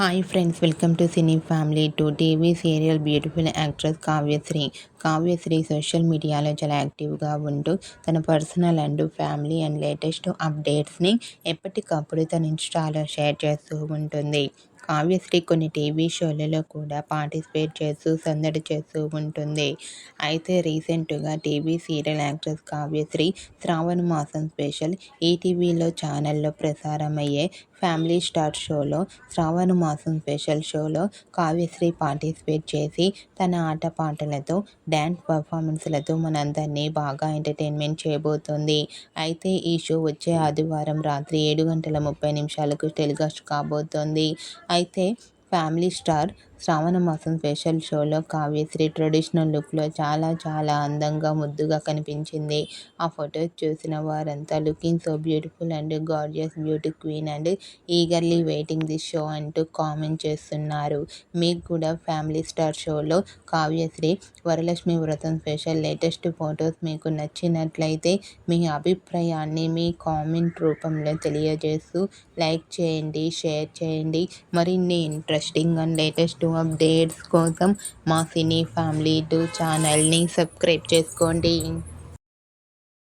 Hi friends, welcome to cine family. To TV serial beautiful actress Kavyasri. Kavyasri social మీడియాలో చాలా యాక్టివ్గా ఉంటూ తన personal and family and latest అప్డేట్స్ని ఎప్పటికప్పుడు తన ఇన్స్టాలో షేర్ చేస్తూ ఉంటుంది. కావ్యశ్రీ కొన్ని టీవీ షోలలో కూడా పార్టిసిపేట్ చేస్తూ సందడి చేస్తూ ఉంటుంది. అయితే రీసెంట్గా టీవీ సీరియల్ యాక్ట్రెస్ కావ్యశ్రీ శ్రావణ మాసం స్పెషల్ ఈటీవీలో ఛానల్లో ప్రసారమయ్యే ఫ్యామిలీ స్టార్ షోలో శ్రావణ మాసం స్పెషల్ షోలో కావ్యశ్రీ పార్టిసిపేట్ చేసి తన ఆటపాటలతో డ్యాన్స్ పర్ఫార్మెన్స్లతో మనందరినీ బాగా ఎంటర్టైన్మెంట్ చేయబోతోంది. అయితే ఈ షో వచ్చే ఆదివారం రాత్రి 7:30 టెలికాస్ట్ కాబోతోంది. అయితే ఫ్యామిలీ స్టార్ శ్రావణ మాసం స్పెషల్ షోలో కావ్యశ్రీ ట్రెడిషనల్ లుక్లో చాలా అందంగా ముద్దుగా కనిపించింది. ఆ ఫొటోస్ చూసిన వారంతా looking so beautiful and gorgeous beauty queen and eagerly waiting this show అంటూ కామెంట్ చేస్తున్నారు. మీకు కూడా ఫ్యామిలీ స్టార్ షోలో కావ్యశ్రీ వరలక్ష్మి వ్రతం స్పెషల్ లేటెస్ట్ ఫొటోస్ మీకు నచ్చినట్లయితే మీ అభిప్రాయాన్ని మీ కామెంట్ రూపంలో తెలియజేస్తూ లైక్ చేయండి, షేర్ చేయండి. మరిన్ని ఇంట్రెస్టింగ్ అండ్ లేటెస్ట్ అప్డేట్స్ కోసం మా సినీ ఫ్యామిలీ 2 ఛానల్ని సబ్స్క్రైబ్ చేసుకోండి.